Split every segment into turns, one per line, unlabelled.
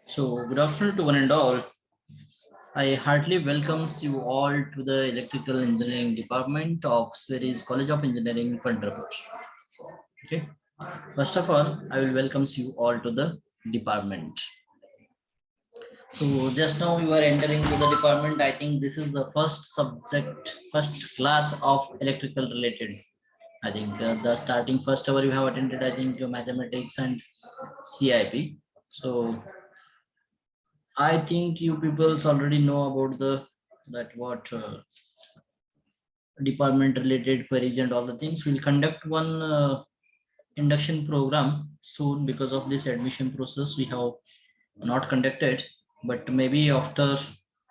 So, good afternoon to one and all. I heartily welcomes you all to the Electrical Engineering Department of Sweris College of Engineering, Pundrapur. Okay. First of all, I will welcomes you all to the department. So, just now you are entering to the department. I think this is the first subject, first class of electrical related. I think the starting first hour you have attended. I think mathematics and CIP. So I think you peoples already know about the that what department related queries and all the things. We'll conduct one induction program soon because of this admission process we have not conducted, but maybe after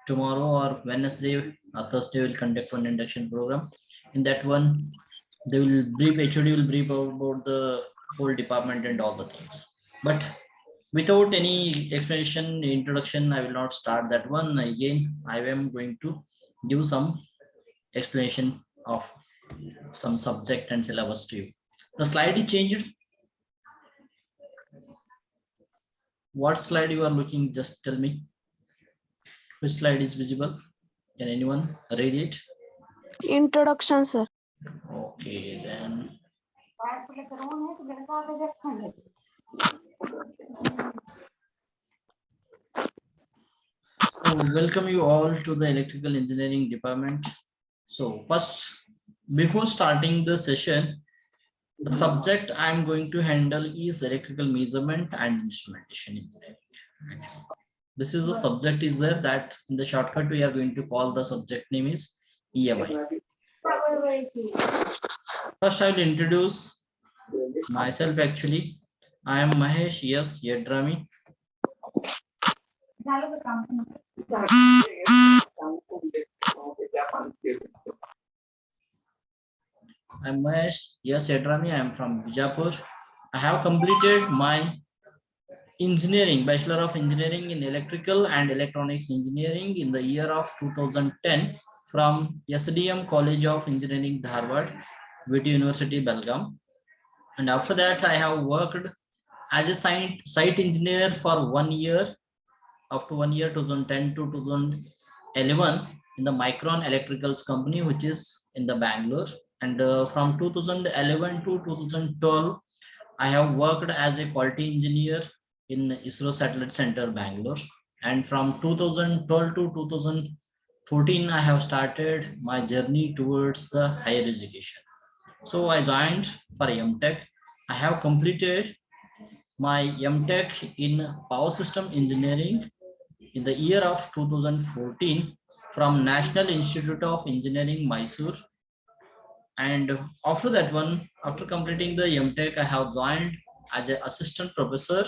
tomorrow or Wednesday or Thursday we'll conduct one induction program. In that one, they will brief HOD will brief about the whole department and all the things. But without any explanation, introduction, I will not start that one. Again, I am going to give some explanation of some subject and syllabus to you. The slide is changed. What slide you are looking? Just tell me. Which slide is visible? Can anyone read it?
Introduction, sir.
Okay, then. So welcome you all to the electrical engineering department. So first, before starting the session, the subject I'm going to handle is electrical measurement and instrumentation engineering. This is the subject is there that in the shortcut we are going to call the subject name is EMI. First, I will introduce myself actually. I am Mahesh S. Yedrami. I'm Mahesh S. Yedrami. I am from Bijapur. I have completed my engineering, Bachelor of Engineering in Electrical and Electronics Engineering in the year of 2010 from SDM College of Engineering, Dharwad, VT University, Belgaum. And after that, I have worked as a site engineer for 1 year, after 1 year, 2010 to 2011, in the Micron Electricals company, which is in the Bangalore. And from 2011 to 2012, I have worked as a quality engineer in ISRO Satellite Center, Bangalore. And from 2012 to 2014, I have started my journey towards the higher education. So I joined for MTech. I have completed my MTech in Power System Engineering in the year of 2014 from National Institute of Engineering, Mysore. And after that one, after completing the MTech, I have joined as an assistant professor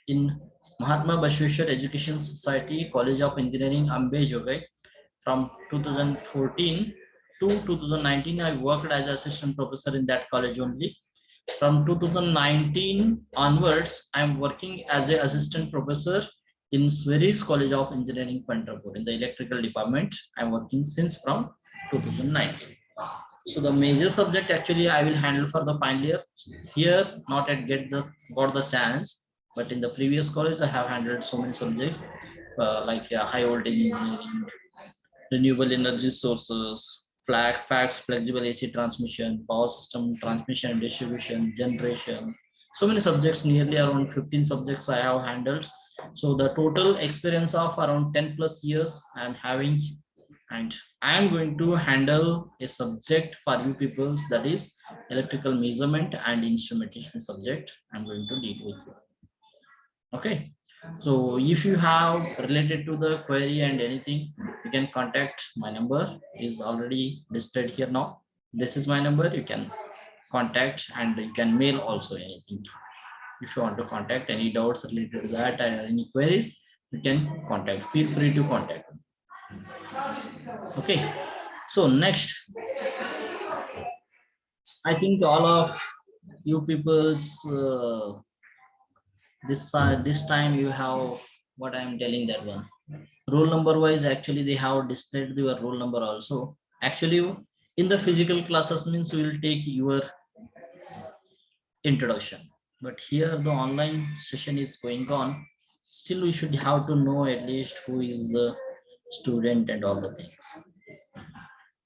in Mahatma Bashveshwar Education Society, College of Engineering, Ambe Jogai. From 2014 to 2019, I worked as assistant professor in that college only. From 2019 onwards, I am working as an assistant professor in Sweris College of Engineering, Pundrapur, in the electrical department. I am working since from 2019. So the major subject actually I will handle for the final year. Here, not at got the chance, but in the previous college I have handled so many subjects like high voltage engineering, renewable energy sources, facts, flexible AC transmission, power system transmission and distribution, generation. So many subjects, nearly around 15 subjects I have handled. So the total experience of around 10 plus years I am having, and I am going to handle a subject for you peoples, that is electrical measurement and instrumentation subject. I'm going to deal with you. Okay. So if you have related to the query and anything, you can contact my number is already displayed here now. This is my number. You can contact and you can mail also anything. If you want to contact any doubts related to that and any queries, you can contact. Feel free to contact. Okay. So next, I think all of you people's this time you have what I am telling that one. Roll number wise, actually they have displayed your roll number also. Actually, in the physical classes means we will take your introduction. but here the online session is going on. Still, we should have to know at least who is the student and all the things.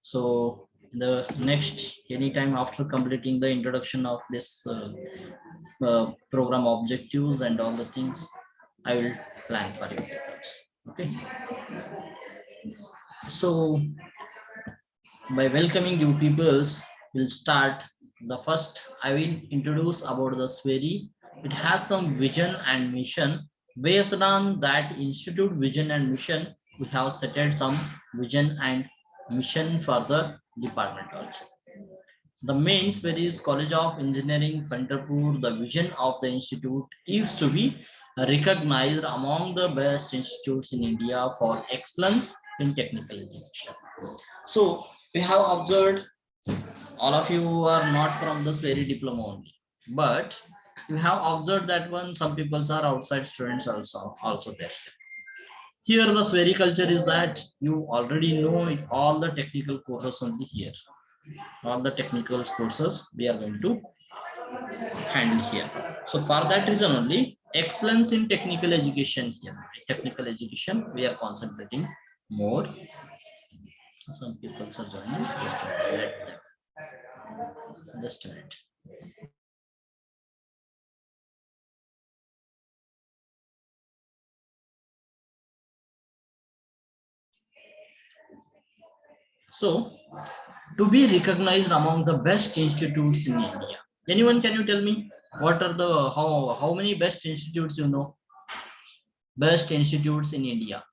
So the next anytime after completing the introduction of this program objectives and all the things, I will plan for you. Okay. So by welcoming you peoples, we'll start. The first I will introduce about the SWERI. It has some vision and mission. Based on that institute vision and mission, we have set some vision and mission for the department also. The main SWERI is College of Engineering, Pandharpur. The vision of the institute is to be recognized among the best institutes in India for excellence in technical education. So we have observed all of you are not from this very diploma only, but you have observed that one some people are outside students also there. Here the SWERI culture is that you already know all the technical courses only here. All the technical courses we are going to handle here. So for that reason only, excellence in technical education here. Technical education we are concentrating more. Some people are joining. Just let them. Just a minute. So, to be recognized among the best institutes in India. Anyone, can you tell me what are the how many best institutes you know? Best institutes in India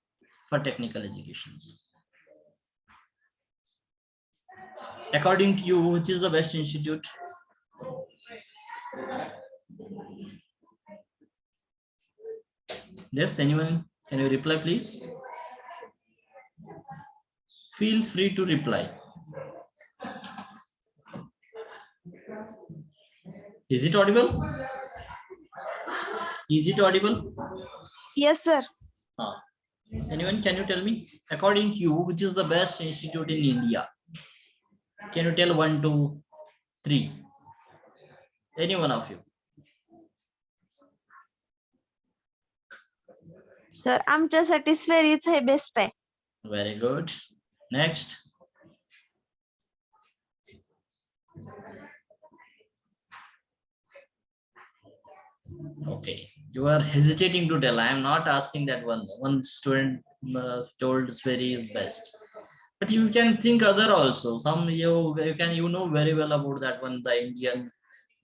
for technical educations. According to you, which is the best institute? Yes, anyone? Can you reply, please? Feel free to reply. Is it audible? Is it audible?
Yes, sir.
Anyone, can you tell me, according to you, which is the best institute in India? Can you tell 1, 2, 3? Any one of you?
Sir, आमच्यासाठी SWERIच हे best आहे.
Very good. Next. Okay, you are hesitating to tell. I am not asking that one. One student told SWERI is best, but you can think other also. Some you know very well about that one, the Indian,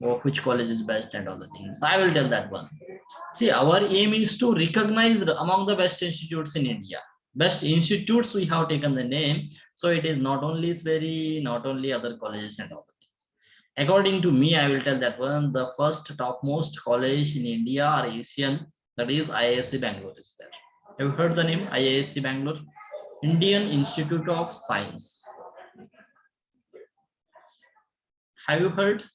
or which college is best and all the things. I will tell that one. See, our aim is to recognize among the best institutes in India. Best institutes we have taken the name, so it is not only SWERI, not only other colleges and all. According to me, I will tell that one, the first topmost college in India or Asian, that is IISc Bangalore is there. Have you heard the name IISc Bangalore? Indian Institute of Science. Have you heard?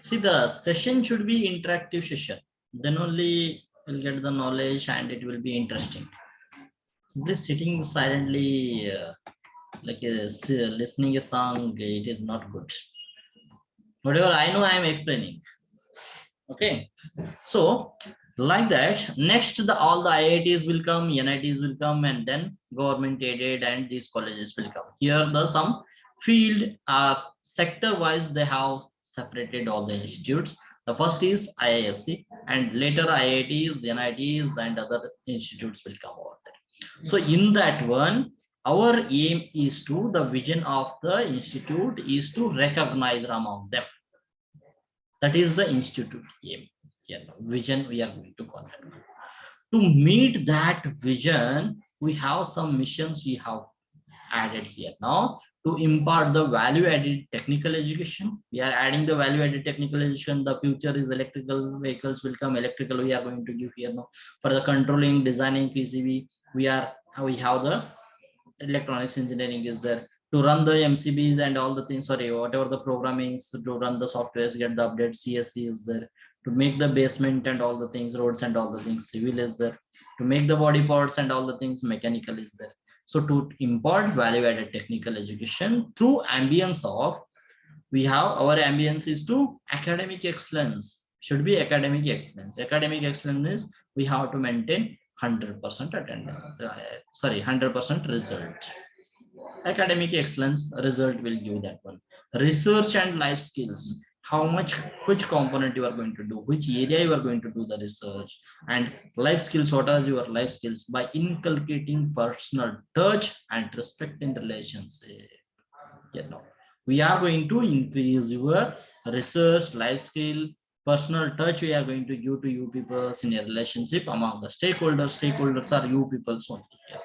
See, the session should be interactive session. Then only you'll get the knowledge and it will be interesting. Simply sitting silently like listening a song, it is not good. Whatever I know, I am explaining. Okay, so like that, next all the IITs will come, NITs will come, and then government aided and these colleges will come. Here the some field sector wise they have separated all the institutes. The first is IISc, and later IITs, NITs, and other institutes will come over there. So in that one, our aim is to, the vision of the institute is to recognize among them. That is the institute aim. Here, vision we are going to call that. To meet that vision, we have some missions we have added here. Now, to impart the value-added technical education, we are adding the value-added technical education. The future is electrical vehicles will come. Electrical we are going to give here now. For the controlling, designing PCB, we have the electronics engineering is there. To run the MCBs and all the things, sorry, whatever the programming, to run the softwares, get the update, CSC is there. To make the basement and all the things, roads and all the things, civil is there. To make the body parts and all the things, mechanical is there. So to impart value-added technical education through ambience of we have our ambience is to academic excellence, should be academic excellence. Academic excellence means we have to maintain 100% attendance, 100% result. Academic excellence result will give that one. Research and life skills, how much, which component you are going to do, which area you are going to do the research. And life skills, what are your life skills? By inculcating personal touch and respect in relationship, we are going to increase your research, life skill, personal touch. We are going to give to you people in a relationship among the stakeholders. Stakeholders are you people only here.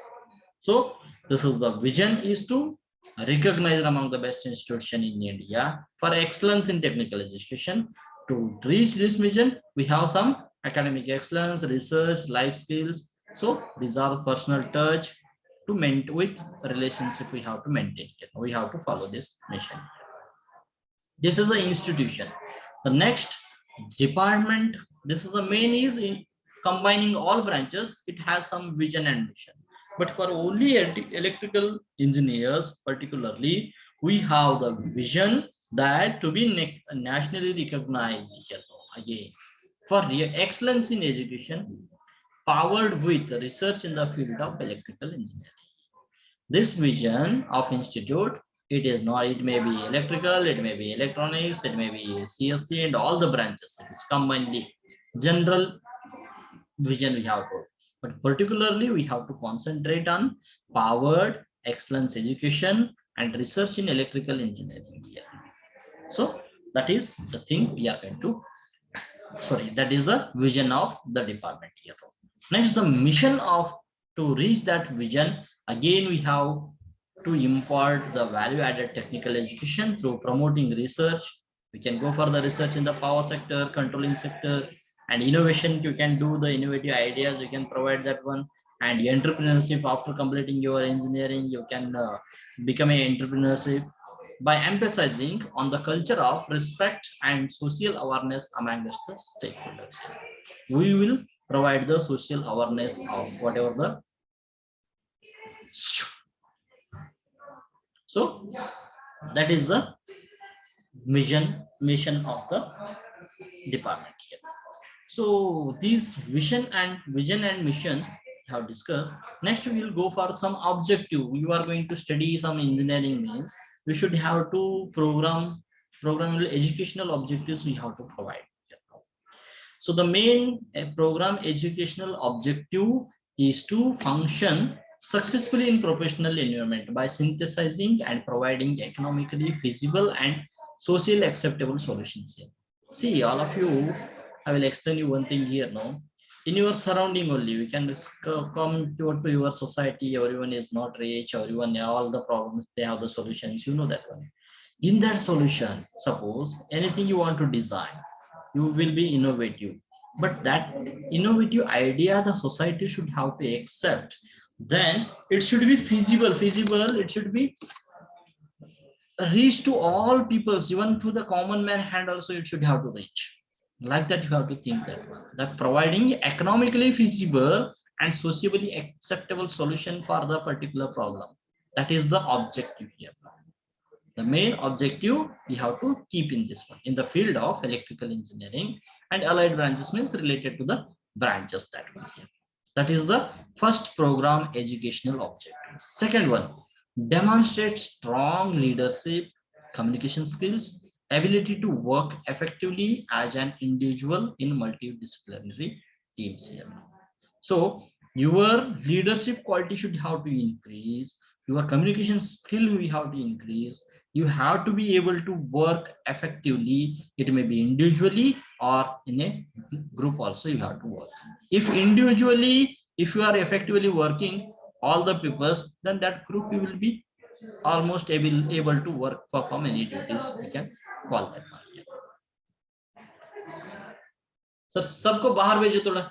So this is the vision, is to recognize among the best institution in India for excellence in technical education. To reach this vision, we have some academic excellence, research, life skills. So these are personal touch to maintain with relationship we have to maintain. We have to follow this mission. This is the institution. The next department, this is the main, is in combining all branches. It has some vision and mission. But for only electrical engineers particularly, we have the vision that to be nationally recognized. Again, for excellence in education, powered with research in the field of electrical engineering. This vision of institute, it is not, it may be electrical, it may be electronics, it may be CSC and all the branches. It is combined the general vision we have to, but particularly we have to concentrate on powered excellence education and research in electrical engineering here. So that is the thing we are going to, that is the vision of the department here. Next, the mission of, to reach that vision, again we have to impart the value added technical education through promoting research. We can go for the research in the power sector, controlling sector, and innovation. You can do the innovative ideas, you can provide that one. And entrepreneurship, after completing your engineering, you can become an entrepreneurship by emphasizing on the culture of respect and social awareness among the stakeholders. We will provide the social awareness of whatever the, so that is the mission of the department here. So these vision and mission have discussed. Next we will go for some objective. You are going to study some engineering, means we should have to program educational objectives we have to provide. So the main program educational objective is to function successfully in professional environment by synthesizing and providing economically feasible and socially acceptable solutions here. See, all of you, I will explain you one thing here now. In your surrounding only, we can come to your society. Everyone is not rich, everyone, all the problems, they have the solutions, you know that one. In that solution, suppose anything you want to design, you will be innovative, but that innovative idea the society should have to accept. Then it should be feasible, it should be reach to all peoples, even to the common man hand also it should have to reach. Like that, you have to think that one, that providing economically feasible and socially acceptable solution for the particular problem. That is the objective here. The main objective we have to keep in this one, in the field of electrical engineering, and allied branches means related to the branches that one here. That is the first program educational objective. Second one, demonstrate strong leadership, communication skills, ability to work effectively as an individual in multidisciplinary teams here. So your leadership quality should have to increase, your communication skill we have to increase, you have to be able to work effectively. It may be individually or in a group also you have to work. If individually, if you are effectively working all the peoples, then that group you will be almost able to work, perform any duties, we can call that one. Sir सबको बाहर भेजो थोड़ा.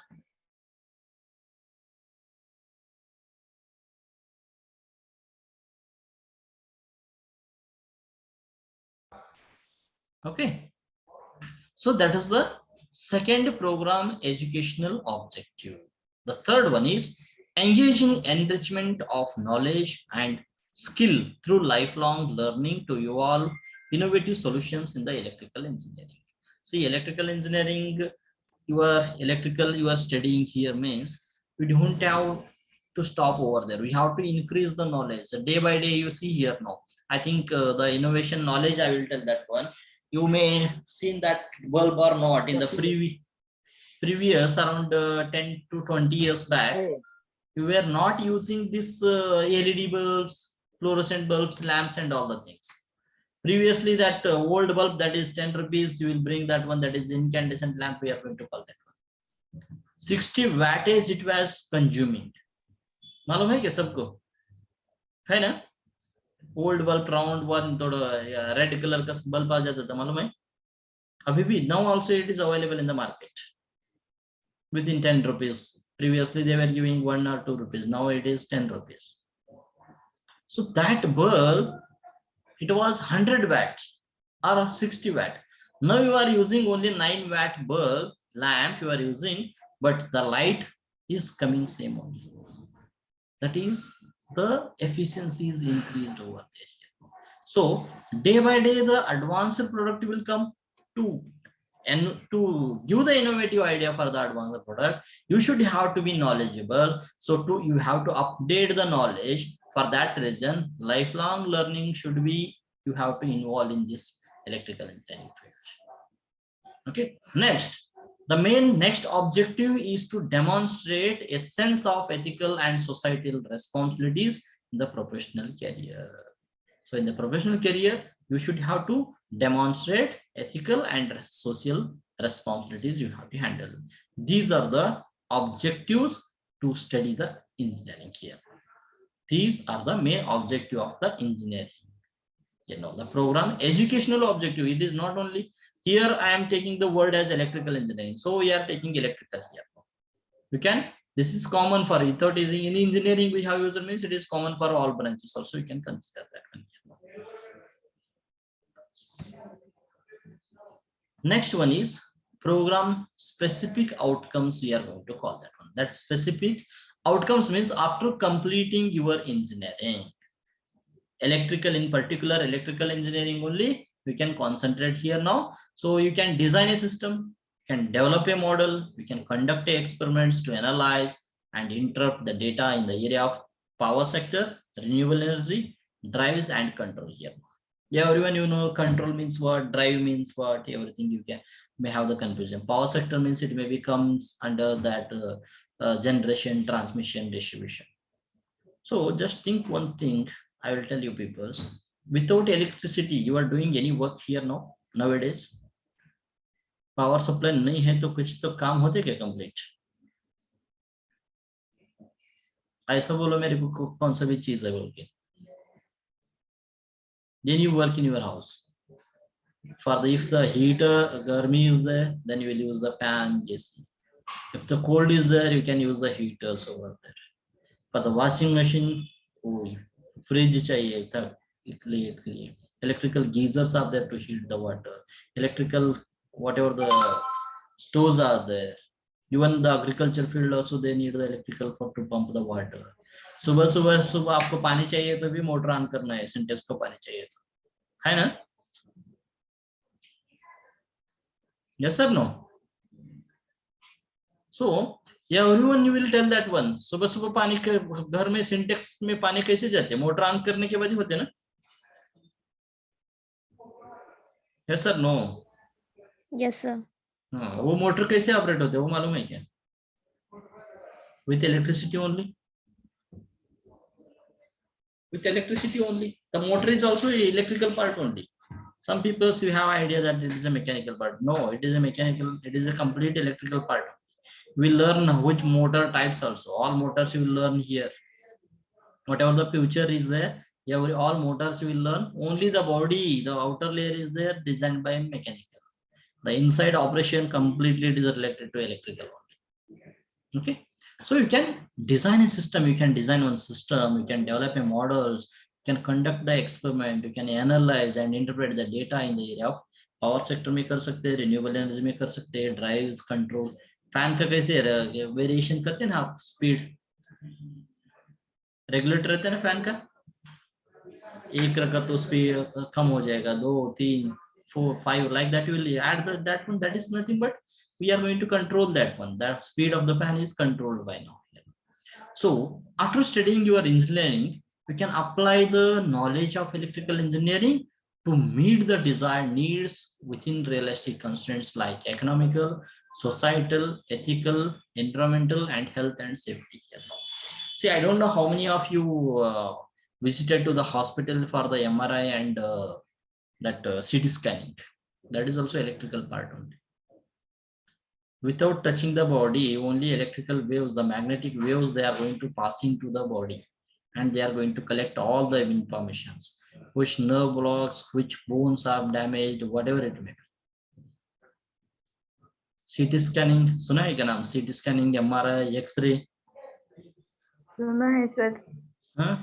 Okay, so that is the second program educational objective. The third one is engaging enrichment of knowledge and skill through lifelong learning to evolve innovative solutions in the electrical engineering. See, electrical engineering, you are studying here means we don't have to stop over there. We have to increase the knowledge. So day by day, you see here now. I think the innovation knowledge, I will tell that one. You may seen that bulb or not in the previous around 10 to 20 years back. We were not using this LED bulbs, fluorescent bulbs, lamps, and all the things. Previously, that old bulb that is 10 rupees, you will bring that one that is incandescent lamp. We are going to call that one. 60 wattage it was consuming. मालूम है क्या सबको? है ना? Old bulb round one थोड़ा red color का bulb आ जाता था, मालूम है? अभी भी now also it is available in the market within 10 rupees. Previously they were giving 1 or 2 rupees. Now it is 10 rupees. So that bulb, it was 100 watts or 60 watt. Now you are using only 9 watt bulb lamp you are using, but the light is coming same only. That is the efficiency is increased over there. So day by day the advanced product will come to, and to give the innovative idea for the advanced product, you should have to be knowledgeable. So you have to update the knowledge. For that reason, lifelong learning should be, you have to involve in this electrical engineering field. Okay, next. The next objective is to demonstrate a sense of ethical and societal responsibilities in the professional career. So in the professional career, you should have to demonstrate ethical and social responsibilities you have to handle. These are the objectives to study the engineering here. These are the main objective of the engineering. You know, the program educational objective, it is not only here I am taking the word as electrical engineering. So we are taking electrical here. You can, this is common for without using in engineering we have user means it is common for all branches also, you can consider that one. Next one is program specific outcomes, we are going to call that one. That specific outcomes means after completing your engineering, electrical in particular, electrical engineering only, we can concentrate here now. So you can design a system, can develop a model, we can conduct experiments to analyze and interpret the data in the area of power sector, renewable energy, drives and control here. Yeah, everyone, you know, control means what, drive means what, everything you can may have the confusion. Power sector means it maybe comes under that generation, transmission, distribution. So just think one thing, I will tell you people, without electricity, you are doing any work here now, nowadays? Power supply नहीं है तो कुछ तो काम होते क्या complete? ऐसा बोलो मेरे को कौन सा भी चीज है बोल के. Then you work in your house. For the, if the heater garmi is there, then you will use the fan, AC. If the cold is there, you can use the heaters over there. For the washing machine, fridge chahiye tha, electrical geysers are there to heat the water. Electrical, whatever the stoves are there. Even the agriculture field also they need the electrical for to pump the water. सुबह सुबह आपको पानी चाहिए तो भी motor on करना है, syntax को पानी चाहिए तो, है ना? Yes or no? So yeah, everyone you will tell that one. सुबह सुबह पानी के घर में सिंटेक्स में पानी कैसे जाते हैं? मोटर ऑन करने के बाद ही होते हैं ना? Yes or no?
Yes, sir.
हाँ, वो मोटर कैसे ऑपरेट होते हैं वो मालूम है क्या? With electricity only. With electricity only. The motor is also an electrical part only. Some people you have idea that it is a mechanical part. No, it is a mechanical. It is a complete electrical part. We learn which motor types also. All motors you will learn here. Whatever the future is there, all motors you will learn. Only the body, the outer layer is there, designed by mechanical. The inside operation completely is related to electrical only. Okay. So you can design a system, you can design one system, you can develop a models, you can conduct the experiment, you can analyze and interpret the data in the area of power sector में कर सकते हैं, renewable energy में कर सकते हैं, drives, control, fan का कैसे variation करते हैं ना आप, speed, regulator रहते हैं ना fan का, एक रखा तो स्पीड कम हो जाएगा, 2 3 4 5 like that, you will add that one. That is nothing but we are going to control that one. That speed of the fan is controlled by now. So after studying your engineering, we can apply the knowledge of electrical engineering to meet the desired needs within realistic constraints like economical, societal, ethical, environmental, and health and safety. See, I don't know how many of you visited to the hospital for the MRI and that CT scanning. That is also electrical part only. Without touching the body, only electrical waves, the magnetic waves, they are going to pass into the body, and they are going to collect all the informations, which nerve blocks, which bones are damaged, whatever it may be. CT scanning, सुना है क्या नाम? CT scanning, MRI, X-ray.
सुना है sir.
Huh?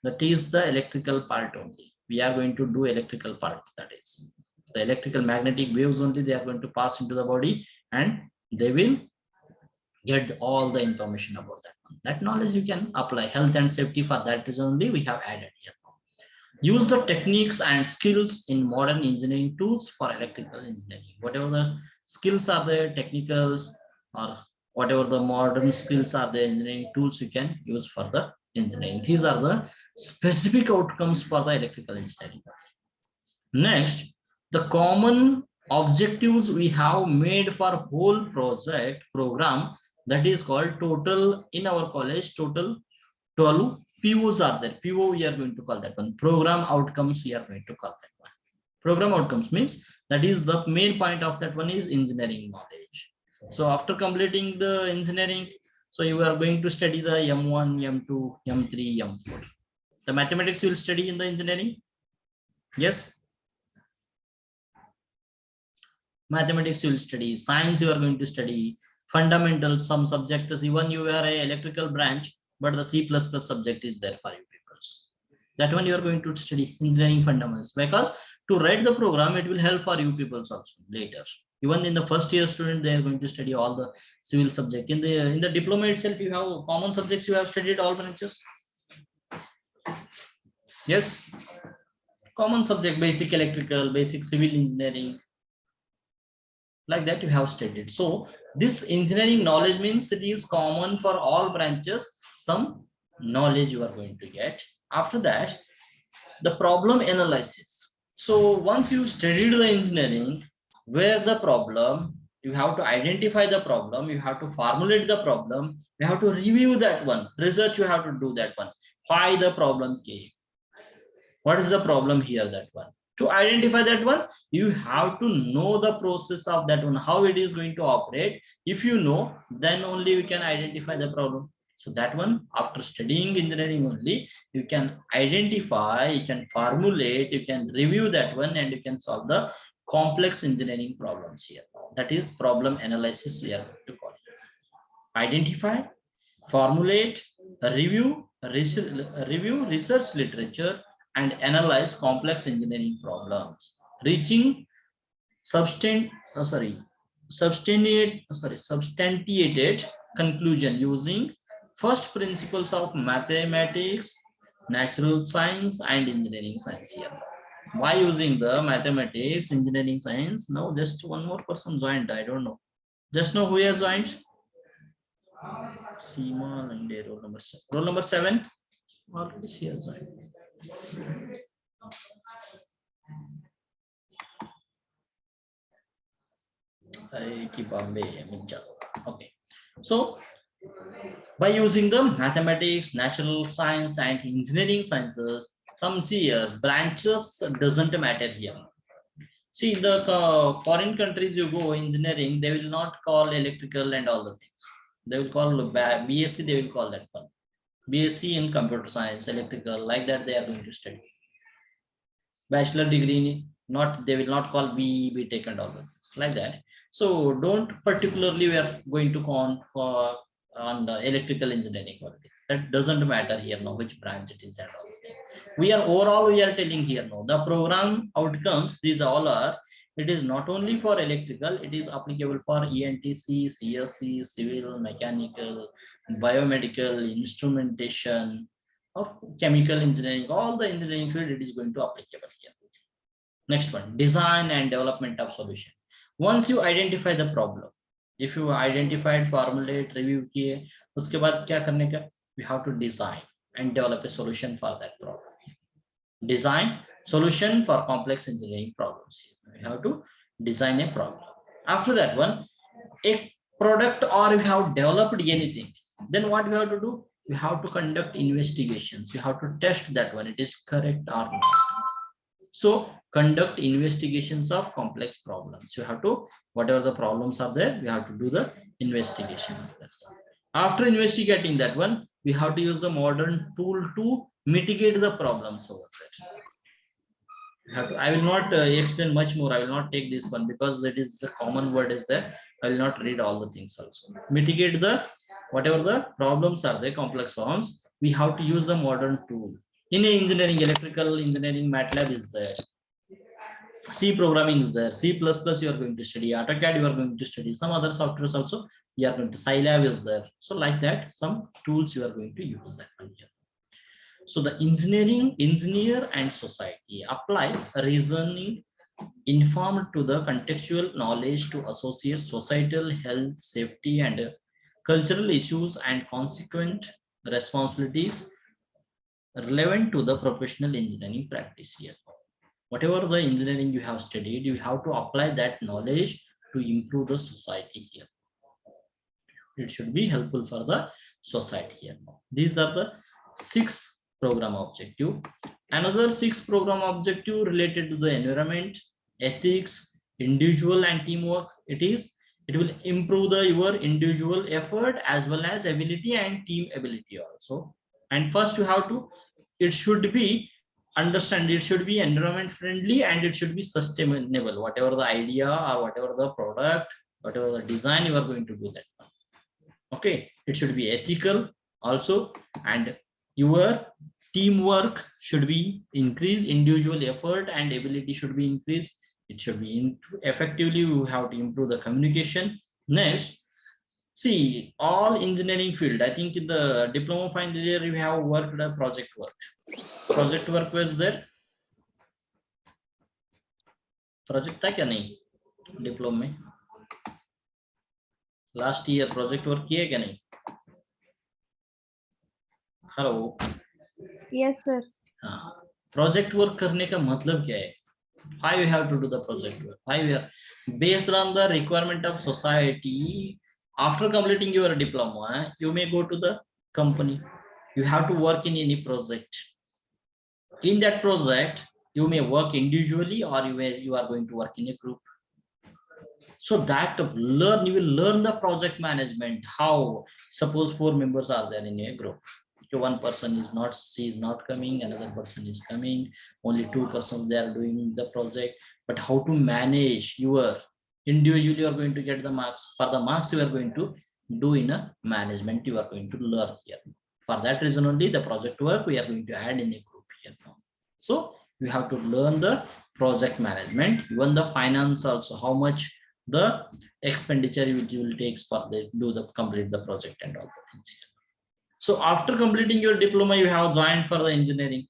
That is the electrical part only. We are going to do electrical part. That is the electrical magnetic waves only. They are going to pass into the body, and they will get all the information about that one. That knowledge you can apply. Health and safety, for that is only we have added here. Use the techniques and skills in modern engineering tools for electrical engineering. Whatever the skills are there, technicals, or whatever the modern skills are the engineering tools you can use for the engineering. These are the specific outcomes for the electrical engineering. Next, the common objectives we have made for whole project program, that is called total, in our college total 12 POs are there. PO we are going to call that one. Program outcomes we are going to call that one. Program outcomes means that is the main point of that one is engineering knowledge. So after completing the engineering, so you are going to study the M1, M2, M3, M4. The mathematics you will study in the engineering. Yes. Mathematics you will study, science you are going to study, fundamentals, some subjects, even you are a electrical branch, but the C++ subject is there for you people. That one you are going to study engineering fundamentals, because to write the program, it will help for you people also later. Even in the first year student, they are going to study all the civil subject. In the diploma itself, you have common subjects, you have studied all branches. Yes, common subject, basic electrical, basic civil engineering, like that you have studied. So this engineering knowledge means it is common for all branches. Some knowledge you are going to get. After that, the problem analysis. So once you studied the engineering, where the problem, you have to identify the problem, you have to formulate the problem, you have to review that one, research you have to do that one, why the problem came, what is the problem here, that one. To identify that one, you have to know the process of that one, how it is going to operate. If you know, then only we can identify the problem. So that one, after studying engineering only, you can identify, you can formulate, you can review that one, and you can solve the complex engineering problems here. That is problem analysis we are going to call it. Identify, formulate, review, research literature, and analyze complex engineering problems, reaching substantiated conclusion using first principles of mathematics, natural science, and engineering science here. Why using the mathematics, engineering science? Now just one more person joined. I don't know. Just know who has joined. Seema Lande, roll number 7. Already she has joined. IIT Bombay, okay. So by using the mathematics, natural science, and engineering sciences, some see branches doesn't matter here. See, the foreign countries you go engineering, they will not call electrical and all the things. They will call BSc, they will call that one. BSc in computer science, electrical, like that they are going to study. Bachelor degree, not, they will not call BE, BTech and all the things like that. So don't particularly we are going to call for on the electrical engineering quality. That doesn't matter here now which branch it is and all. We are overall we are telling here now the program outcomes, these all are, it is not only for electrical, it is applicable for ENTC, CSC, civil, mechanical, biomedical, instrumentation, or chemical engineering, all the engineering field, it is going to applicable here. Next one, design and development of solution. Once you identify the problem, if you identified, formulate, review किए, उसके बाद क्या करने का? We have to design and develop a solution for that problem. Design solution for complex engineering problems. We have to design a problem. After that one, a product, or we have developed anything, then what we have to do? We have to conduct investigations. We have to test that one, it is correct or not. So conduct investigations of complex problems. You have to, whatever the problems are there, we have to do the investigation of that one. After investigating that one, we have to use the modern tool to mitigate the problems over there. I will not explain much more. I will not take this one because it is a common word is there. I will not read all the things also. Mitigate the, whatever the problems are there, complex problems, we have to use a modern tool. In engineering, electrical engineering, MATLAB is there. C programming is there. C++ you are going to study. AutoCAD you are going to study. Some other softwares also you are going to. Scilab is there. So like that, some tools you are going to use that one here. So the engineer and society apply reasoning informed to the contextual knowledge to associate societal, health, safety, and cultural issues and consequent responsibilities relevant to the professional engineering practice here. Whatever the engineering you have studied, you have to apply that knowledge to improve the society here. It should be helpful for the society here. These are the 6 program objective. Another 6 program objective related to the environment, ethics, individual and teamwork. It will improve your individual effort as well as ability and team ability also. And first you have to, it should be understand, it should be environment friendly and it should be sustainable. Whatever the idea or whatever the product, whatever the design you are going to do that. Okay, it should be ethical also, and your teamwork should be increased, individual effort and ability should be increased. It should be effectively, you have to improve the communication. Next, see, all engineering field, I think in the diploma final year you have worked a project work. Project work was there. Project था क्या नहीं diploma में? Last year project work किया क्या नहीं? Hello,
Yes, sir.
हाँ, project work करने का मतलब क्या है? Why you have to do the project work? Why we are based on the requirement of society. After completing your diploma, you may go to the company. You have to work in any project. In that project, you may work individually or you are going to work in a group. So that you will learn the project management. How, suppose 4 members are there in a group. One person is not, she is not coming, another person is coming, only 2 persons they are doing the project. But how to manage your individually, you are going to get the marks. For the marks you are going to do in a management, you are going to learn here. For that reason only the project work we are going to add in a group here now. So you have to learn the project management, even the finance also, how much the expenditure you will take for the complete the project and all the things here. So after completing your diploma, you have joined for the engineering.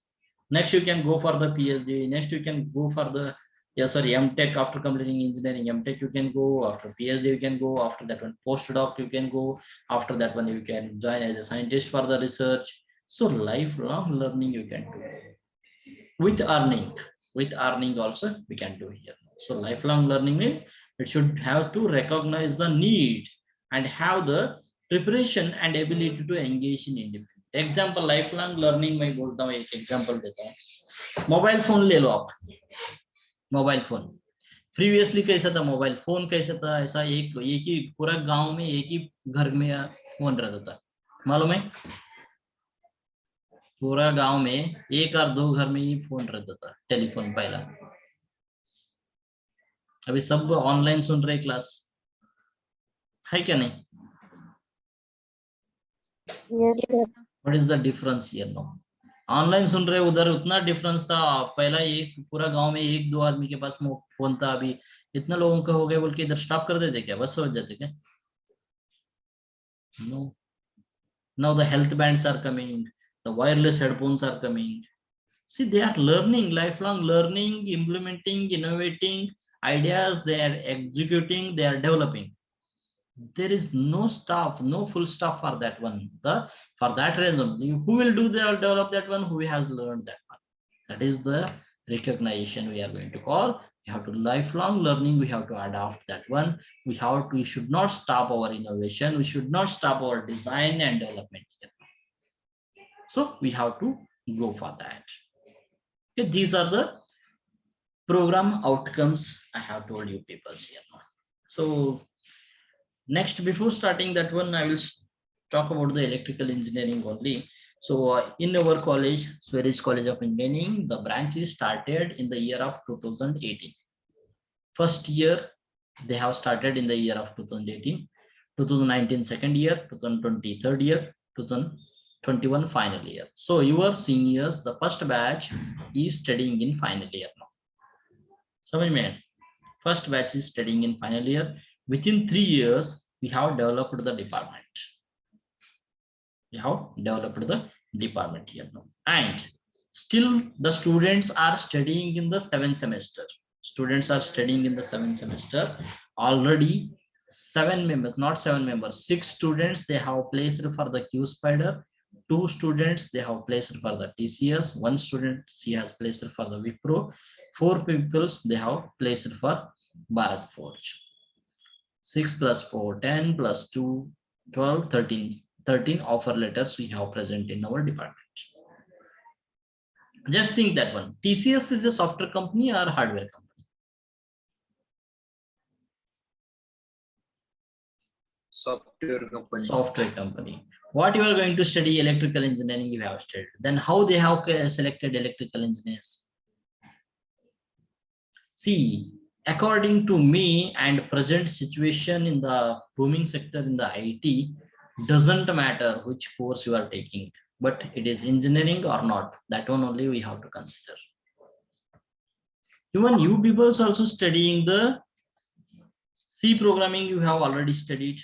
Next you can go for the PhD. Next you can go for the MTech. After completing engineering, MTech you can go. After PhD you can go. After that one postdoc you can go. After that one you can join as a scientist for the research. So lifelong learning you can do with earning. With earning also we can do here. So lifelong learning means it should have to recognize the need and have the preparation and ability to engage in independent. Example life long learning में बोलता हूँ, एक example देता हूँ. Mobile phone ले लो आप. Mobile phone previously कैसा था? मोबाइल फोन कैसा था? ऐसा एक ही पूरा गांव में एक ही घर में फोन रहता था, मालूम है? पूरा गांव में 1 और 2 घर में ही फोन रहता था, टेलीफोन पहला. अभी सब ऑनलाइन सुन रहे क्लास, है क्या नहीं?
Yes, sir.
What is the difference here now? Online सुन रहे, उधर उतना डिफरेंस था. पहला एक पूरा गांव में 1-2 आदमी के पास फोन था, अभी इतना लोगों का हो गया बोल के इधर स्टॉप कर देते क्या? बस हो जाते क्या? No. Now the health bands are coming. The wireless headphones are coming. See, they are learning, lifelong learning, implementing, innovating ideas. They are executing, they are developing. There is no staff, no full staff for that one. For that reason, who will develop that one? Who has learned that one? That is the recognition we are going to call. We have to lifelong learning. We have to adopt that one. We should not stop our innovation. We should not stop our design and development here. So we have to go for that. Okay, these are the program outcomes I have told you people here now. So next, before starting that one, I will talk about the electrical engineering only. So in our college, Swedish College of Engineering, the branch is started in the year of 2018. First year, they have started in the year of 2018, 2019 second year, 2020 third year, 2021 final year. So your seniors, the first batch is studying in final year now. First batch is studying in final year. Within 3 years, we have developed the department. Here now. And still the students are studying in the 7th semester. Already 7 members, not 7 members, 6 students they have placed for the QSpider, 2 students they have placed for the TCS, 1 student she has placed for the Wipro, 4 people they have placed for Bharat Forge. 6 plus 4, 10 plus 2, 12, 13. 13 offer letters we have present in our department. Just think that one. TCS is a software company or hardware company? Software company. What you are going to study electrical engineering you have studied. Then how they have selected electrical engineers? See, according to me and present situation in the booming sector in the IT, doesn't matter which course you are taking, but it is engineering or not. That one only we have to consider. Even you people also studying the C programming you have already studied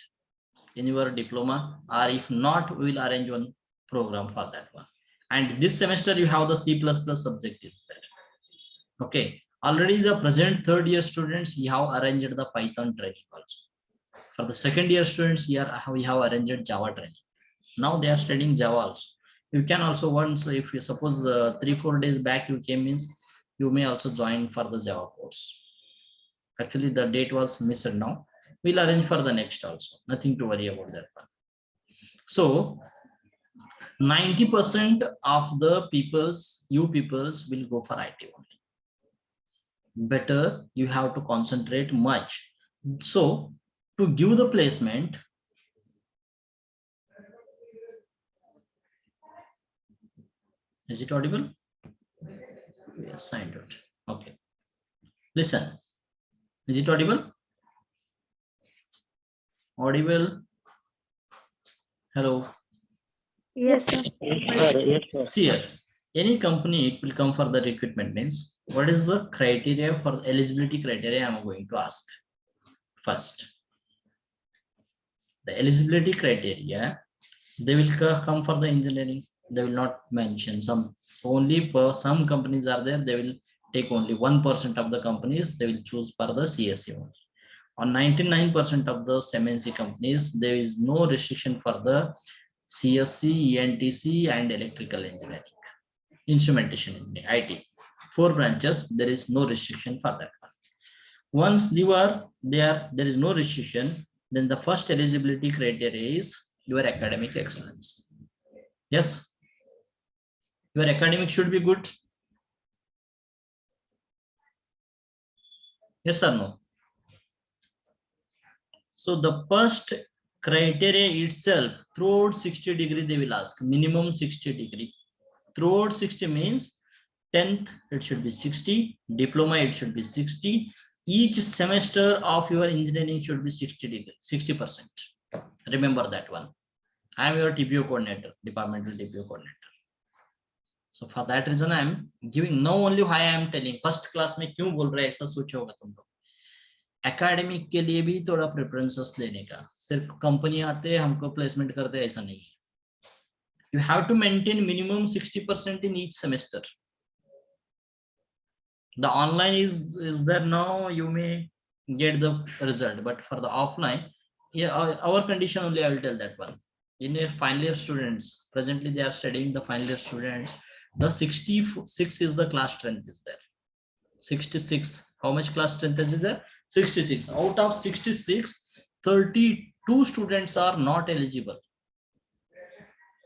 in your diploma, or if not, we will arrange one program for that one. And this semester you have the C++ subject is there. Okay. Already the present third year students, we have arranged the Python training also. For the second year students, here we have arranged Java training. Now they are studying Java also. You can also once, if you suppose 3-4 days back you came, means you may also join for the Java course. Actually the date was missed now. We'll arrange for the next also. Nothing to worry about that one. So 90% of the you peoples will go for IT only. Better you have to concentrate much. So to give the placement, is it audible? Yes, I don't. Okay. Listen. Is it audible? Audible? Hello.
Yes, sir.
Yes, sir.
See here, any company it will come for the recruitment means what is the criteria for the eligibility criteria I am going to ask. First, the eligibility criteria, they will come for the engineering. They will not mention some, only for some companies are there, they will take only 1% of the companies, they will choose for the CSE one. On 99% of the MNC companies, there is no restriction for the CSC, ENTC and electrical engineering, instrumentation engineering, IT. 4 branches, there is no restriction for that one. Once you are there is no restriction, then the first eligibility criteria is your academic excellence. Yes, your academic should be good. Yes or no? So the first criteria itself, throughout 60 degree they will ask, minimum 60 degree. Throughout 60 means 10th it should be 60, diploma it should be 60. Each semester of your engineering should be 60 degree, 60%. Remember that one. I am your TPO coordinator, departmental TPO coordinator. So for that reason I am giving, no only why I am telling first class में क्यों बोल रहे हैं, ऐसा सोचो होगा तुम लोग. एकेडमिक के लिए भी थोड़ा प्रेफरेंसेस देने का, सिर्फ कंपनी आते हैं हमको प्लेसमेंट करते हैं ऐसा नहीं है. You have to maintain minimum 60% in each semester. The online is there now, you may get the result, but for the offline, yeah, our condition only I will tell that one. In a final year students, presently they are studying the final year students, the 66 is the class strength is there. 66, how much class strength is there? 66. Out of 66, 32 students are not eligible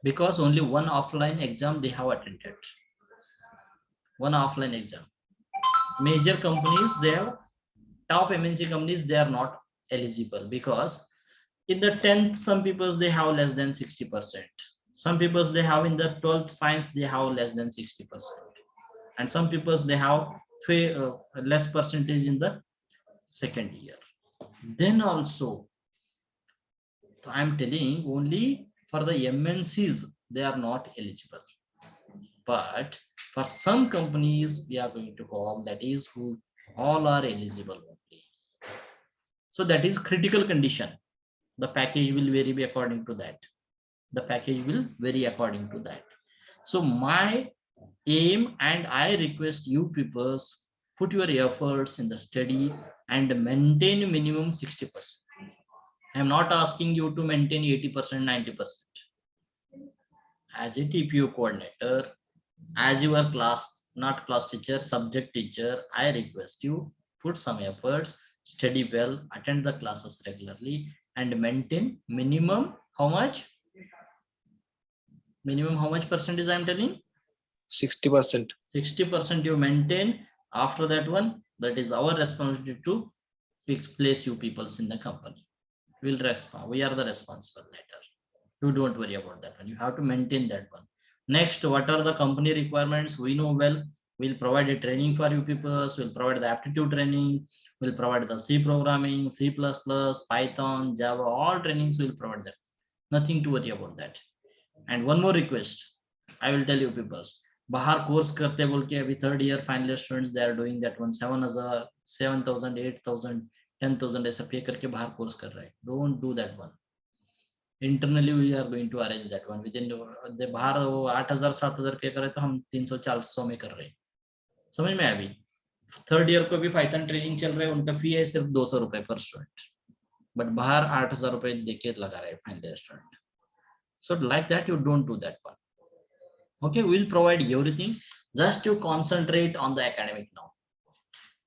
because only one offline exam they have attended. One offline exam. Major companies, they have top MNC companies, they are not eligible because in the 10th, some people they have less than 60%. Some people they have in the 12th science, they have less than 60%. And some people they have less percentage in the second year. Then also, I'm telling only for the MNCs, they are not eligible. But for some companies, we are going to call that is who all are eligible only. So that is critical condition. The package will vary according to that. The package will vary according to that. So my aim, and I request you people, put your efforts in the study and maintain minimum 60%. I am not asking you to maintain 80%, 90%. As a TPU coordinator, as your not class teacher, subject teacher, I request you put some efforts, study well, attend the classes regularly, and maintain minimum how much? Minimum how much percentage I am telling?
60%.
60% you maintain. After that one, that is our responsibility to place you peoples in the company. We'll respond. We are the responsible later. You don't worry about that one. You have to maintain that one. Next, what are the company requirements? We know well. We'll provide a training for you people. We'll provide the aptitude training. We'll provide the C programming, C++, Python, Java, all trainings we'll provide that. Nothing to worry about that. And one more request, I will tell you people. Bahar course karte bol ke abhi third year final year students, they are doing that one 7,000, 7,000, 8,000, 10,000 ऐसा pay करके बाहर course कर रहा है. Don't do that one. Internally we are going to arrange that one. Within the बाहर वो 8,000 7,000 पे करे तो हम 300-400 में कर रहे हैं. समझ में अभी थर्ड ईयर को भी पाइथन ट्रेनिंग चल रहा है, उनका फी है सिर्फ 200 रुपए पर स्टूडेंट, बट बाहर 8,000 रुपए देके लगा रहे हैं final year student. So like that, you don't do that one. Okay, we'll provide everything. Just to concentrate on the academic now.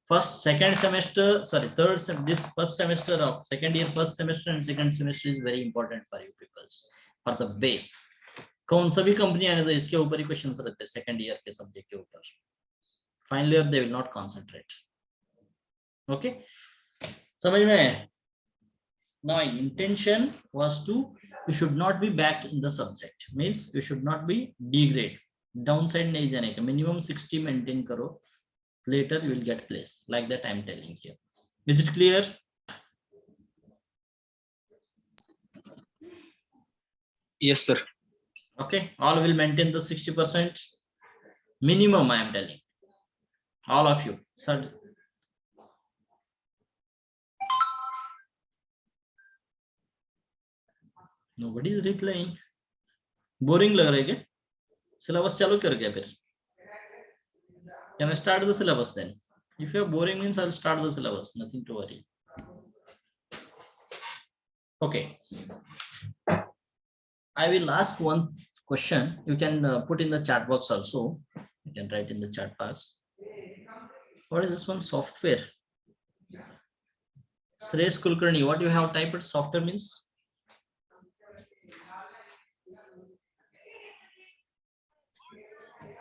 First, second semester, sorry, this first semester of second year, first semester and second semester is very important for you people for the base. कौन सा भी company आने तो इसके ऊपर ही questions रहते हैं second year के सब्जेक्ट के ऊपर. Final year they will not concentrate. Okay, समझ में? Now intention was to, you should not be back in the subject, means you should not be degrade, downside nahi jane ka, minimum 60 maintain karo, later you will get place. Like that I am telling you. Is it clear?
Yes sir.
Okay, all will maintain the 60% minimum, I am telling all of you. Sir, nobody is replying. Boring लग रहा है क्या? Syllabus चालू कर गया फिर? Can I start the syllabus then? If you're boring means I'll start the syllabus. Nothing to worry. Okay. I will ask one question. You can put in the chat box also. You can write in the chat box. What is this one? Software. Suresh Kulkarni, what you have typed software means?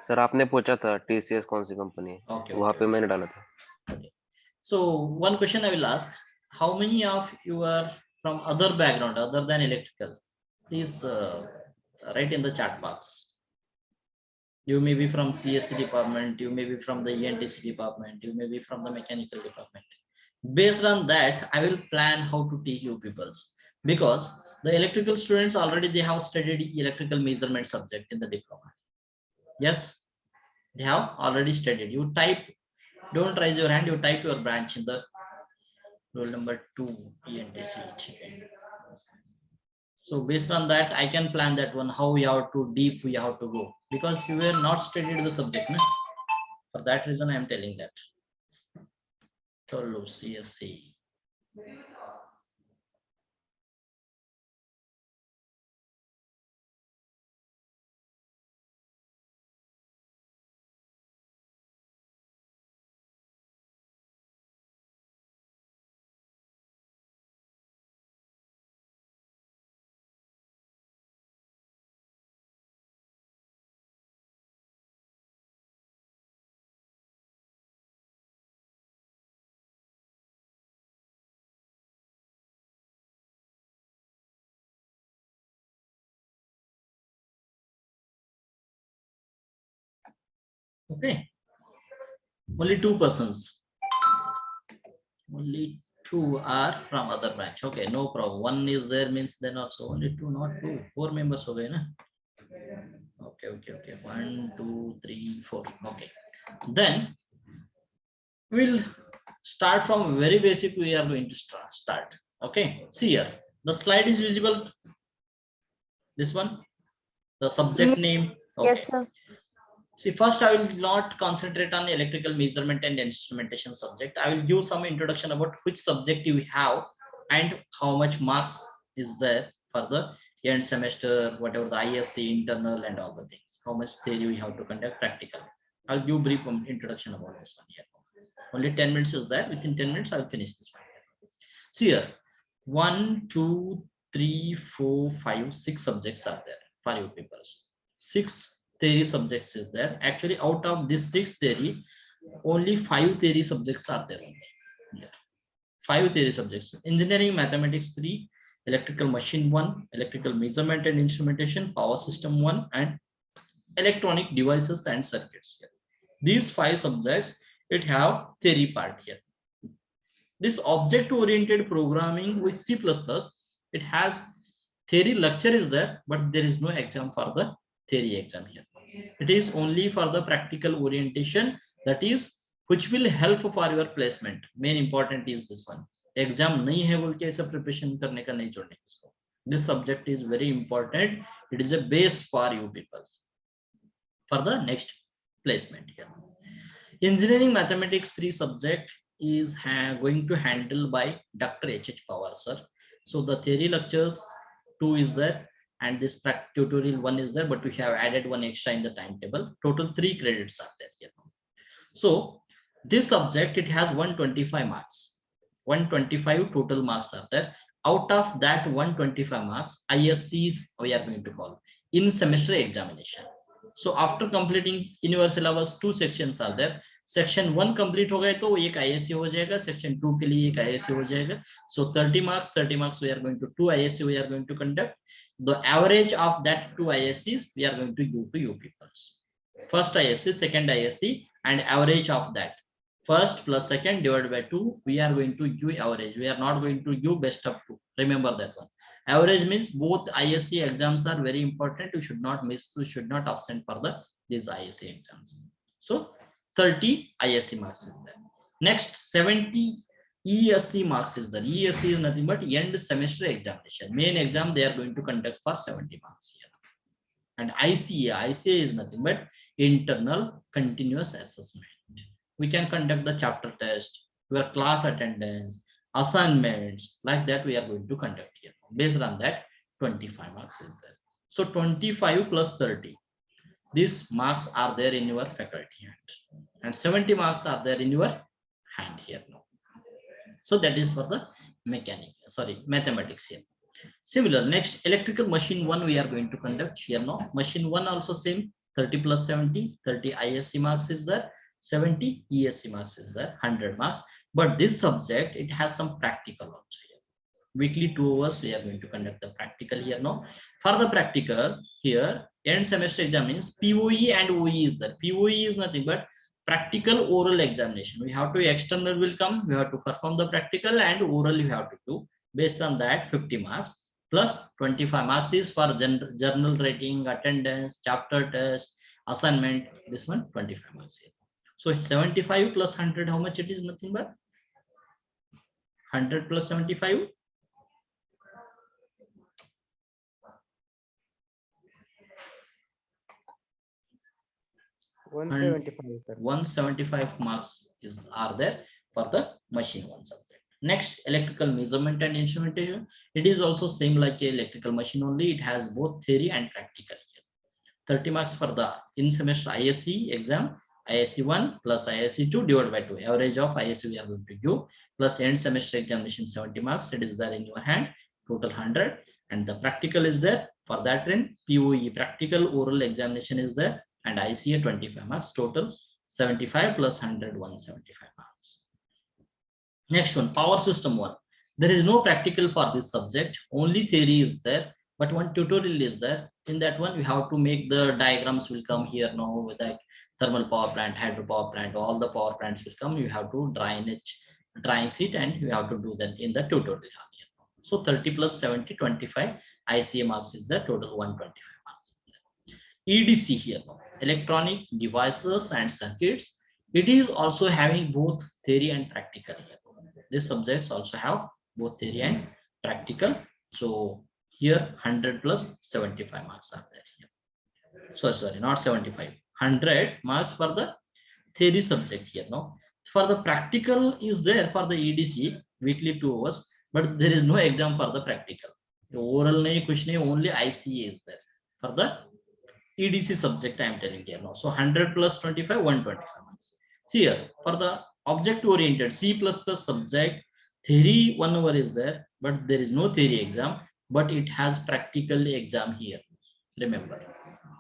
Sir आपने पूछा था TCS कौन सी company है,
Okay,
वहां पे मैंने डाला था.
Okay. So one question I will ask: how many of you are from other background other than electrical? Please write in the chat box. You may be from CSC department, you may be from the ENTC department, you may be from the mechanical department. Based on that, I will plan how to teach you peoples, because the electrical students already they have studied electrical measurement subject in the diploma. Yes, they have already studied. You type, don't raise your hand, you type your branch in the roll number 2 ENTC. So based on that, I can plan that one, how we have to deep we have to go, because you were not studied the subject. Na? For that reason, I am telling that. Cholo, CSC. Okay. Only 2 persons. Only 2 are from other branch. Okay, no problem. 1 is there means then also only 2, not 2. 4 members. Okay, na? Okay. 1, 2, 3, 4. Okay. Then we'll start from very basic. We are going to start. Okay. See here. The slide is visible. This one. The subject name. Okay.
Yes, sir.
See, first I will not concentrate on electrical measurement and instrumentation subject. I will give some introduction about which subject you have and how much marks is there for the end semester, whatever the ISC, internal and all the things. How much theory we have to conduct practical. I'll give brief introduction about this one here. Only 10 minutes is there. Within 10 minutes, I'll finish this one. See here, 1, 2, 3, 4, 5, 6 subjects are there for your papers. 6 theory subjects is there. Actually, out of this 6 theory, only 5 theory subjects are there. Yeah. 5 theory subjects: engineering, mathematics 3, electrical machine 1, electrical measurement and instrumentation, power system 1, and electronic devices and circuits. Here. These 5 subjects, it have theory part here. This object-oriented programming with C++, it has theory lecture is there, but there is no exam for the theory exam here. It is only for the practical orientation, that is which will help for your placement. Main important is this one. Exam nahi hai bol ke aisa preparation karne ka nahi chhodne isko. This subject is very important. It is a base for you people for the next placement here. Engineering mathematics 3 subject is going to handle by Dr. H.H. Pawar sir. So the theory lectures 2 is there and this tutorial 1 is there, but we have added 1 extra in the timetable. Total 3 credits are there here. So this subject, it has 125 marks. 125 total marks are there. Out of that 125 marks, ISCs we are going to call in semester examination. So after completing in your syllabus 2 sections are there. Section 1 complete हो गए तो वो एक ISC हो जाएगा. Section 2 के लिए एक ISC हो जाएगा. So 30 marks we are going to 2 ISC we are going to conduct. The average of that 2 ISCs we are going to give to you peoples. First ISC, second ISC, and average of that. First plus second divided by 2, we are going to give average. We are not going to give best of 2. Remember that one. Average means both ISC exams are very important. You should not miss, you should not absent for these ISC exams. So 30 ISC marks is there. Next 70 ESC marks is there. ESC is nothing but end semester examination. Main exam they are going to conduct for 70 marks here. And ICA is nothing but internal continuous assessment. We can conduct the chapter test, your class attendance, assignments, like that we are going to conduct here. Based on that, 25 marks is there. So 25 plus 30. These marks are there in your faculty hand. And 70 marks are there in your hand here now. So that is for the mathematics here. Similar, next electrical machine 1 we are going to conduct here now. Machine 1 also same, 30 plus 70, 30 ISC marks is there, 70 ESC marks is there, 100 marks. But this subject, it has some practical also here. Weekly 2 hours we are going to conduct the practical here now. For the practical here, end semester exam means POE and OE is there. POE is nothing but practical oral examination. We have to, external will come, we have to perform the practical, and oral you have to do. Based on that, 50 marks plus 25 marks is for journal writing, attendance, chapter test, assignment. This one 25 marks here. So 75 plus 100, how much it is? Nothing but 100 plus 75.
175 sir.
175 marks are there for the machine one subject. Next, electrical measurement and instrumentation. It is also same like a electrical machine, only it has both theory and practical. 30 marks for the in semester ISC exam, ISC 1 plus ISC 2 divided by 2. Average of ISC we are going to give, plus end semester examination 70 marks. It is there in your hand, total 100. And the practical is there. For that in POE, practical oral examination is there, and ICA 25 marks, total 75 plus 100, 175 marks. Next one, power system 1. There is no practical for this subject, only theory is there, but one tutorial is there. In that one, we have to make the diagrams will come here now with like thermal power plant, hydropower plant, all the power plants will come. You have to drawing it, and you have to do that in the tutorial. So 30 plus 70, 25 ICA marks is the total 125 marks. EDC here, electronic devices and circuits. It is also having both theory and practical here. These subjects also have both theory and practical. So here 100 plus 75 marks are there here. So sorry, not 75, 100 marks for the theory subject here. No, for the practical is there for the EDC weekly 2 hours, but there is no exam for the practical. The oral nahi, kuch nahi, only ICA is there for the EDC subject. I am telling here now. So 100 plus 25, 125 marks. See here for the object oriented C++ subject, theory 1 hour is there, but there is no theory exam, but it has practical exam here. Remember,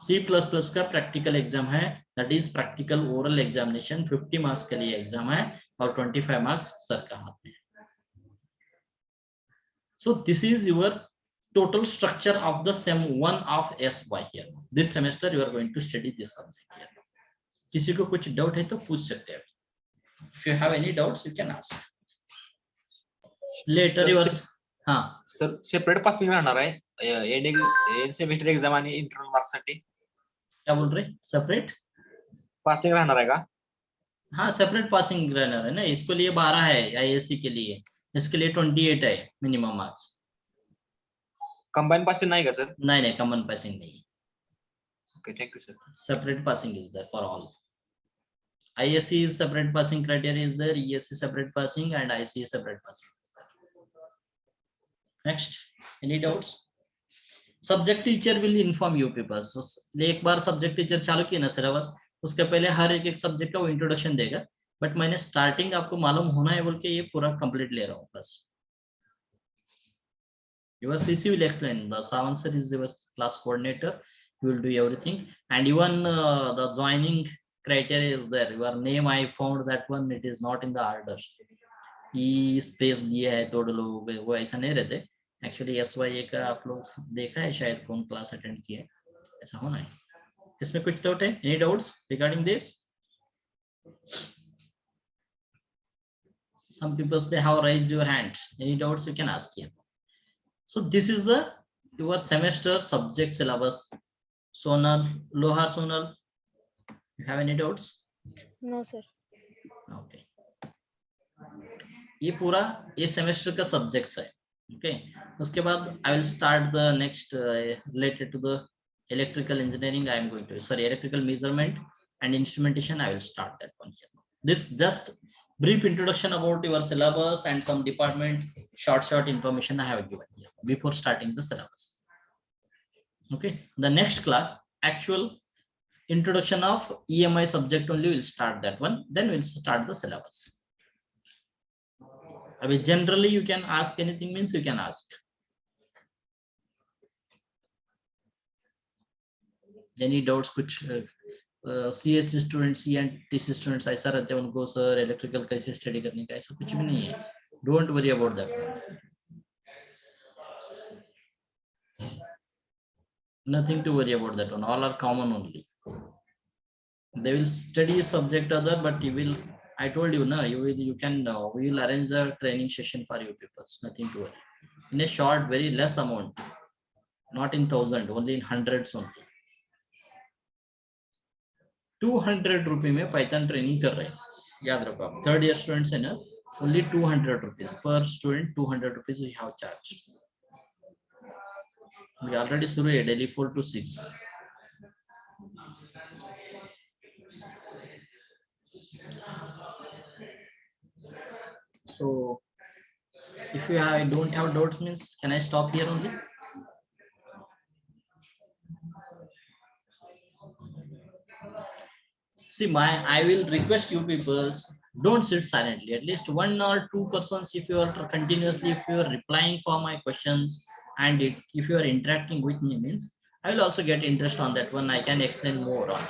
C++ का practical exam है, that is practical oral examination 50 marks के लिए exam है और 25 marks sir का हाथ में. So this is your total structure of the sem 1 of SY here. This semester you are going to study this subject here. किसी को कुछ doubt है तो पूछ सकते हैं. If you have any doubts, you can ask. Later you are. हाँ.
Sir separate passing राहणार आहे एंड सेमेस्टर एक्झाम आणि इंटरनल मार्क्स साठी.
क्या बोल रहे? सेपरेट
पासिंग राहणार आहे का?
हाँ, सेपरेट पासिंग रहना है ना. इसके लिए 12 है आईएससी के लिए, इसके लिए 28 है मिनिमम मार्क्स.
कंबाइन पासिंग नाही का सर?
नहीं, कॉमन पासिंग नहीं.
Okay, thank you sir.
Separate passing is there for all. ISC is separate passing criteria is there, ESC separate passing, and IC separate passing. Next, any doubts? Subject teacher will inform you people. So एक बार subject teacher चालू किया ना syllabus, उसके पहले हर एक subject का वो introduction देगा, बट मैंने स्टार्टिंग आपको मालूम होना है बोल के ये पूरा कंप्लीट ले रहा हूँ बस. Your CC will explain. The Sawan sir is your class coordinator. He will do everything, and even the joining criteria is there. Your name, I found that one, it is not in the order. E space दिया है तो लोग वो ऐसा नहीं रहते. Actually SYA का आप लोग देखा है शायद, कौन क्लास अटेंड किया है, ऐसा होना है. इसमें कुछ डाउट है? Any doubts regarding this? Some people they have raised your hand. Any doubts you can ask here. So this is the your semester subject syllabus. Sonal, Lohar Sonal. You have any doubts?
No, sir.
Okay. ये पूरा ये semester का subjects है. Okay, उसके बाद I will start the next related to the electrical engineering. I am going to sorry electrical measurement and instrumentation. I will start that one here. This just brief introduction about your syllabus and some department short information I have given here before starting the syllabus. Okay, the next class actual introduction of EMI subject only will start that one, then we'll start the syllabus. I mean, generally you can ask anything, means you can ask. Any doubts? कुछ CSC student, CNTC students ऐसा रहते हैं उनको sir electrical कैसे study करने का, ऐसा कुछ भी नहीं है. Don't worry about that. Nothing to worry about that one. All are common only. They will study subject other, but you will, I told you, no, you can, we will arrange a training session for you people. Nothing to worry. In a short, very less amount, not in 1000, only in hundreds only. 200 रुपये में Python training कर रहे हैं, याद रखो आप. Third year students है ना, only 200 rupees per student. 200 rupees we have charge. We already शुरू है daily 4 to 6. So if you don't have doubts, means can I stop here only? See, I will request you people, don't sit silently. At least 1 or 2 persons, if you are continuously, if you are replying for my questions, and if you are interacting with me, means I will also get interest on that one. I can explain more on it.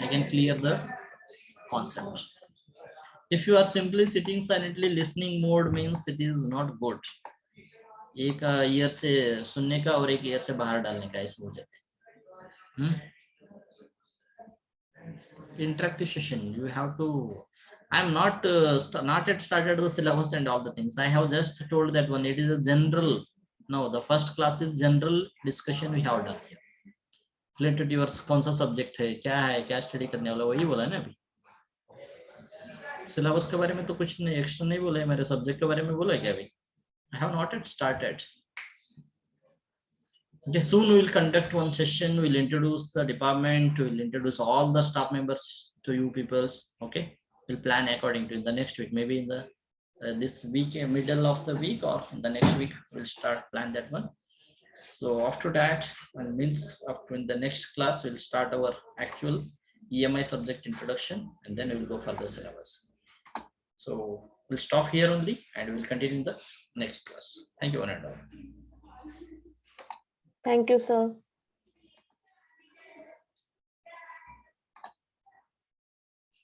I can clear the concept. If you are simply sitting silently listening mode, means it is not good. एक year से सुनने का और एक year से बाहर डालने का, इस हो जाते हैं. Interactive session, you have to. I'm not not yet started the syllabus and all the things. I have just told that one. It is a general. No, the first class is general discussion we have done here. Related to your कौन सा subject है, क्या study करने वाला, वही बोला है ना अभी. Syllabus के बारे में तो कुछ नहीं extra नहीं बोला है, मेरे subject के बारे में बोला है क्या अभी? I have not yet started. Okay, soon we will conduct one session. We'll introduce the department. We'll introduce all the staff members to you peoples. Okay, we'll plan according to the next week. Maybe in the this week, middle of the week, or in the next week, we'll start plan that one. So after that, and means after in the next class, we'll start our actual EMI subject introduction, and then we'll go for the syllabus. So we'll stop here only, and we'll continue in the next class. Thank you, one and all.
Thank you, sir.